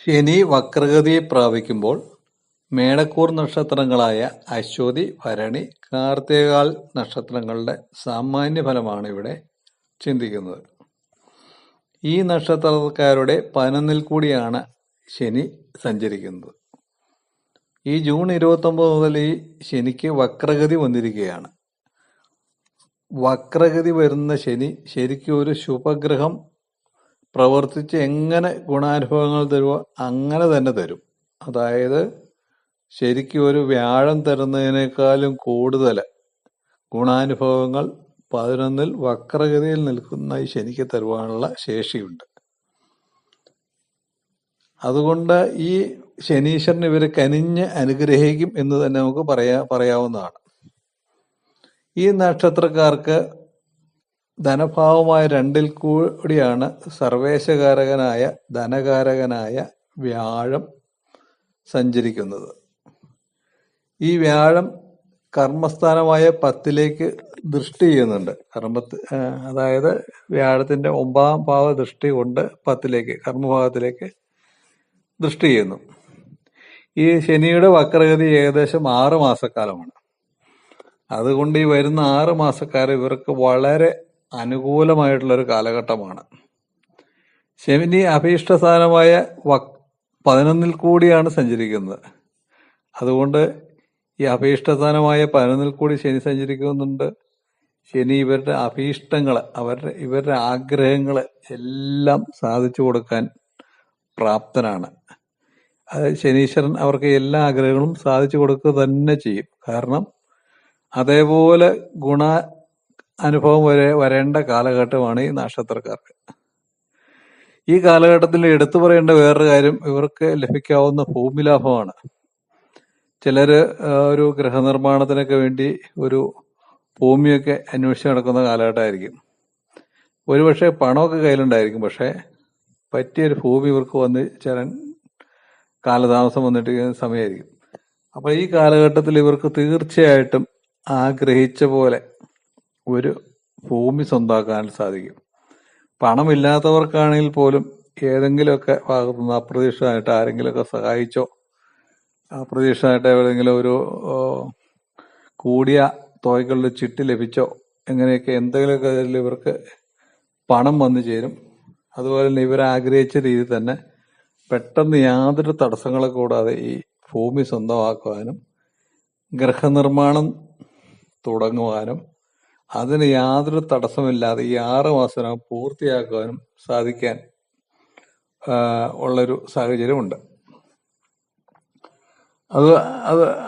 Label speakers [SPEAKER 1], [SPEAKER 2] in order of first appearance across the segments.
[SPEAKER 1] ശനി വക്രഗതി പ്രാപിക്കുമ്പോൾ മേടക്കൂർ നക്ഷത്രങ്ങളായ അശ്വതി, ഭരണി, കാർത്തികാൽ നക്ഷത്രങ്ങളുടെ സാമാന്യഫലമാണ് ഇവിടെ ചിന്തിക്കുന്നത്. ഈ നക്ഷത്രക്കാരുടെ 11-ൽ കൂടിയാണ് ശനി സഞ്ചരിക്കുന്നത്. ഈ ജൂൺ 29 മുതൽ ഈ ശനിക്ക് വക്രഗതി വന്നിരിക്കുകയാണ്. വക്രഗതി വരുന്ന ശനി ശരിക്കും ഒരു ശുഭഗ്രഹം പ്രവർത്തിച്ച് എങ്ങനെ ഗുണാനുഭവങ്ങൾ തരുമോ അങ്ങനെ തന്നെ തരും. അതായത് ശരിക്കും ഒരു വ്യാഴം തരുന്നതിനേക്കാളും കൂടുതൽ ഗുണാനുഭവങ്ങൾ 11-ൽ വക്രഗതിയിൽ നിൽക്കുന്ന ഈ ശനിക്ക് തരുവാനുള്ള ശേഷിയുണ്ട്. അതുകൊണ്ട് ഈ ശനീശ്വരൻ ഇവരെ കനിഞ്ഞ് അനുഗ്രഹിക്കും എന്ന് തന്നെ നമുക്ക് പറയാവുന്നതാണ്. ഈ നക്ഷത്രക്കാർക്ക് ധനഭാവമായ 2-ൽ കൂടിയാണ് സർവേശകാരകനായ ധനകാരകനായ വ്യാഴം സഞ്ചരിക്കുന്നത്. ഈ വ്യാഴം കർമ്മസ്ഥാനമായ 10-ലേക്ക് ദൃഷ്ടി ചെയ്യുന്നുണ്ട്. അതായത് വ്യാഴത്തിന്റെ 9-ാം ഭാവ ദൃഷ്ടി കൊണ്ട് 10-ലേക്ക് കർമ്മഭാവത്തിലേക്ക് ദൃഷ്ടി ചെയ്യുന്നു. ഈ ശനിയുടെ വക്രഗതി ഏകദേശം 6 മാസക്കാലമാണ്. അതുകൊണ്ട് ഈ വരുന്ന 6 മാസക്കാലം ഇവർക്ക് വളരെ അനുകൂലമായിട്ടുള്ളൊരു കാലഘട്ടമാണ്. ശനി അഭീഷ്ടസ്ഥാനമായ 11-ൽ കൂടിയാണ് സഞ്ചരിക്കുന്നത്. അതുകൊണ്ട് ഈ അഭീഷ്ടസ്ഥാനമായ 11-ൽ കൂടി ശനി സഞ്ചരിക്കുന്നുണ്ട്. ശനി ഇവരുടെ അഭീഷ്ടങ്ങള് ഇവരുടെ ആഗ്രഹങ്ങള് എല്ലാം സാധിച്ചു കൊടുക്കാൻ പ്രാപ്തനാണ്. അത് ശനീശ്വരൻ അവർക്ക് എല്ലാ ആഗ്രഹങ്ങളും സാധിച്ചു കൊടുക്കുക തന്നെ ചെയ്യും. കാരണം അതേപോലെ അനുഭവം വരേണ്ട കാലഘട്ടമാണ് ഈ നക്ഷത്രക്കാർക്ക്. ഈ കാലഘട്ടത്തിൽ എടുത്തു പറയേണ്ട വേറൊരു കാര്യം ഇവർക്ക് ലഭിക്കാവുന്ന ഭൂമി ലാഭമാണ്. ചിലര് ഒരു ഗൃഹനിർമ്മാണത്തിനൊക്കെ വേണ്ടി ഒരു ഭൂമിയൊക്കെ അന്വേഷിച്ച് നടക്കുന്ന കാലഘട്ടമായിരിക്കും. ഒരുപക്ഷെ പണമൊക്കെ കയ്യിലുണ്ടായിരിക്കും, പക്ഷെ പറ്റിയൊരു ഭൂമി ഇവർക്ക് വന്ന് ചേരാൻ കാലതാമസം വന്നിട്ട് സമയമായിരിക്കും. അപ്പൊ ഈ കാലഘട്ടത്തിൽ ഇവർക്ക് തീർച്ചയായിട്ടും ആഗ്രഹിച്ച പോലെ ഒരു ഭൂമി സ്വന്തമാക്കാൻ സാധിക്കും. പണമില്ലാത്തവർക്കാണെങ്കിൽ പോലും ഏതെങ്കിലുമൊക്കെ ഭാഗത്തുനിന്ന് അപ്രതീക്ഷിതമായിട്ട് ആരെങ്കിലുമൊക്കെ സഹായിച്ചോ, അപ്രതീക്ഷിതമായിട്ട് എവിടെയെങ്കിലും ഒരു കൂടിയ തുകകളുടെ ചിട്ടി ലഭിച്ചോ, എങ്ങനെയൊക്കെ എന്തെങ്കിലുമൊക്കെ അതിൽ ഇവർക്ക് പണം വന്നു ചേരും. അതുപോലെ തന്നെ ഇവർ ആഗ്രഹിച്ച രീതിയിൽ തന്നെ പെട്ടെന്ന് യാതൊരു തടസ്സങ്ങളെ കൂടാതെ ഈ ഭൂമി സ്വന്തമാക്കുവാനും ഗൃഹനിർമ്മാണം തുടങ്ങുവാനും അതിന് യാതൊരു തടസ്സമില്ലാതെ ഈ 6 മാസം പൂർത്തിയാക്കുവാനും സാധിക്കാൻ ഉള്ളൊരു സാഹചര്യമുണ്ട്.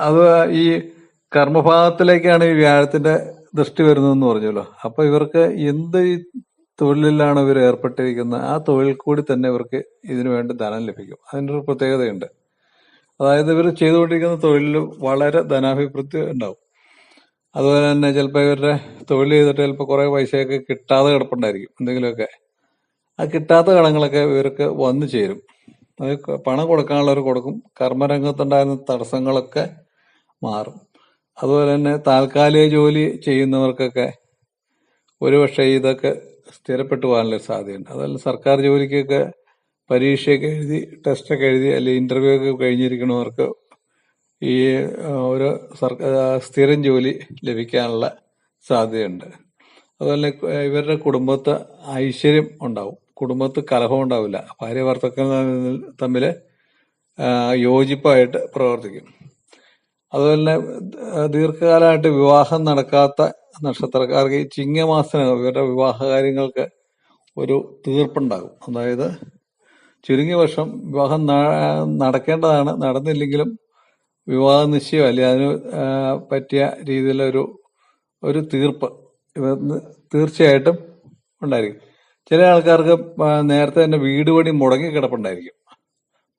[SPEAKER 1] അത് ഈ കർമ്മഭാഗത്തിലേക്കാണ് ഈ വ്യാഴത്തിന്റെ ദൃഷ്ടി വരുന്നതെന്ന് പറഞ്ഞല്ലോ. അപ്പൊ ഇവർക്ക് എന്ത് തൊഴിലിലാണ് ഇവർ ഏർപ്പെട്ടിരിക്കുന്നത് ആ തൊഴിൽ കൂടി തന്നെ ഇവർക്ക് ഇതിനു വേണ്ടി ധനം ലഭിക്കും. അതിൻ്റെ ഒരു പ്രത്യേകതയുണ്ട്. അതായത് ഇവർ ചെയ്തുകൊണ്ടിരിക്കുന്ന തൊഴിലിൽ വളരെ ധനാഭിവൃദ്ധി ഉണ്ടാവും. അതുപോലെ തന്നെ ചിലപ്പോൾ ഇവരുടെ തൊഴിൽ ചെയ്തിട്ട് ചിലപ്പോൾ കുറെ പൈസയൊക്കെ കിട്ടാതെ കിടപ്പുണ്ടായിരിക്കും എന്തെങ്കിലുമൊക്കെ. ആ കിട്ടാത്ത കടങ്ങളൊക്കെ ഇവർക്ക് വന്നു ചേരും. അത് പണം കൊടുക്കാനുള്ളവർ കൊടുക്കും. കർമ്മരംഗത്തുണ്ടായിരുന്ന തടസ്സങ്ങളൊക്കെ മാറും. അതുപോലെ തന്നെ താൽക്കാലിക ജോലി ചെയ്യുന്നവർക്കൊക്കെ ഒരുപക്ഷെ ഇതൊക്കെ സ്ഥിരപ്പെട്ടു പോകാനുള്ള സാധ്യതയുണ്ട്. അതുപോലെ സർക്കാർ ജോലിക്കൊക്കെ പരീക്ഷയൊക്കെ എഴുതി ടെസ്റ്റൊക്കെ എഴുതി അല്ലെങ്കിൽ ഇന്റർവ്യൂ ഒക്കെ കഴിഞ്ഞിരിക്കുന്നവർക്ക് ഈ ഒരു സ്ഥിരം ജോലി ലഭിക്കാനുള്ള സാധ്യതയുണ്ട്. അതുപോലെ ഇവരുടെ കുടുംബത്ത് ഐശ്വര്യം ഉണ്ടാവും. കുടുംബത്ത് കലഹം ഉണ്ടാവില്ല. ഭാര്യ ഭർത്താക്കൾ തമ്മിൽ യോജിപ്പായിട്ട് പ്രവർത്തിക്കും. അതുപോലെ തന്നെ ദീർഘകാലമായിട്ട് വിവാഹം നടക്കാത്ത നക്ഷത്രക്കാർക്ക് ഈ ചിങ്ങമാസത്തിനകം ഇവരുടെ വിവാഹ കാര്യങ്ങൾക്ക് ഒരു തീർപ്പുണ്ടാകും. അതായത് ചുരുങ്ങിയ വർഷം വിവാഹം നടക്കേണ്ടതാണ്, നടന്നില്ലെങ്കിലും വിവാഹ നിശ്ചയം അല്ലെ അതിന് പറ്റിയ രീതിയിലൊരു തീർപ്പ് തീർച്ചയായിട്ടും ഉണ്ടായിരിക്കും. ചില ആൾക്കാർക്ക് നേരത്തെ തന്നെ വീട് പണി മുടങ്ങിക്കിടപ്പുണ്ടായിരിക്കും.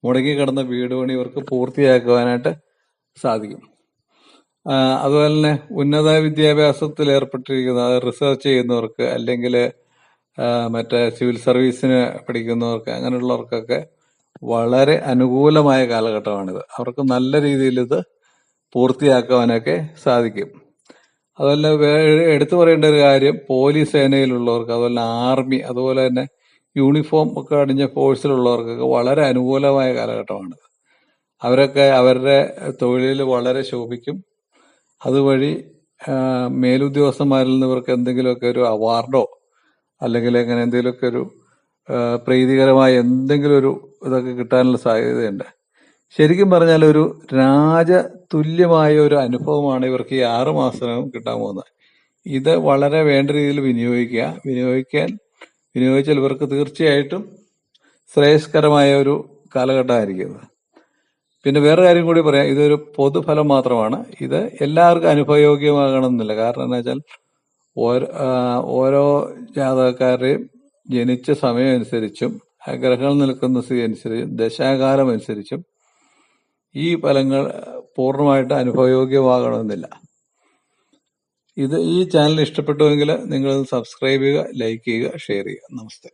[SPEAKER 1] മുടങ്ങിക്കിടന്ന വീട് പണി ഇവർക്ക് പൂർത്തിയാക്കുവാനായിട്ട് സാധിക്കും. അതുപോലെ തന്നെ ഉന്നത വിദ്യാഭ്യാസത്തിൽ ഏർപ്പെട്ടിരിക്കുന്ന റിസർച്ച് ചെയ്യുന്നവർക്ക് അല്ലെങ്കിൽ മറ്റേ സിവിൽ സർവീസിന് പഠിക്കുന്നവർക്ക് അങ്ങനെയുള്ളവർക്കൊക്കെ വളരെ അനുകൂലമായ കാലഘട്ടമാണിത്. അവർക്ക് നല്ല രീതിയിൽ ഇത് പൂർത്തിയാക്കുവാനൊക്കെ സാധിക്കും. അതുപോലെ എടുത്തു പറയേണ്ട ഒരു കാര്യം പോലീസ് സേനയിലുള്ളവർക്ക്, അതുപോലെ ആർമി, അതുപോലെ തന്നെ യൂണിഫോം ഒക്കെ അണിഞ്ഞ ഫോഴ്സിലുള്ളവർക്കൊക്കെ വളരെ അനുകൂലമായ കാലഘട്ടമാണ്. അവരൊക്കെ അവരുടെ തൊഴിലിൽ വളരെ ശോഭിക്കും. അതുവഴി മേലുദ്യോഗസ്ഥന്മാരിൽ നിന്ന് ഇവർക്ക് എന്തെങ്കിലുമൊക്കെ ഒരു അവാർഡോ അല്ലെങ്കിൽ അങ്ങനെ എന്തെങ്കിലുമൊക്കെ ഒരു പ്രീതികരമായ എന്തെങ്കിലും ഒരു ഇതൊക്കെ കിട്ടാനുള്ള സാധ്യതയുണ്ട്. ശരിക്കും പറഞ്ഞാൽ ഒരു രാജതുല്യമായ ഒരു അനുഭവമാണ് ഇവർക്ക് ഈ 6 മാസത്തിനകം കിട്ടാൻ പോകുന്നത്. ഇത് വളരെ വേണ്ട രീതിയിൽ വിനിയോഗിച്ചാൽ ഇവർക്ക് തീർച്ചയായിട്ടും ശ്രേയസ്കരമായ ഒരു കാലഘട്ടമായിരിക്കും. പിന്നെ വേറെ കാര്യം കൂടി പറയാം, ഇതൊരു പൊതുഫലം മാത്രമാണ്. ഇത് എല്ലാവർക്കും അനുഭവയോഗ്യമാകണമെന്നില്ല. കാരണം എന്താ വെച്ചാൽ ഓരോ ജാതകക്കാരുടെയും ജനിച്ച സമയം അനുസരിച്ചും ഗ്രഹങ്ങൾ നിൽക്കുന്ന സ്ഥിതി അനുസരിച്ചും ദശാകാലം അനുസരിച്ചും ഈ ഫലങ്ങൾ പൂർണ്ണമായിട്ട് അനുഭവയോഗ്യമാകണമെന്നില്ല. ഈ ചാനൽ ഇഷ്ടപ്പെട്ടുവെങ്കിൽ നിങ്ങൾ സബ്സ്ക്രൈബ് ചെയ്യുക, ലൈക്ക് ചെയ്യുക, ഷെയർ ചെയ്യുക. നമസ്തേ.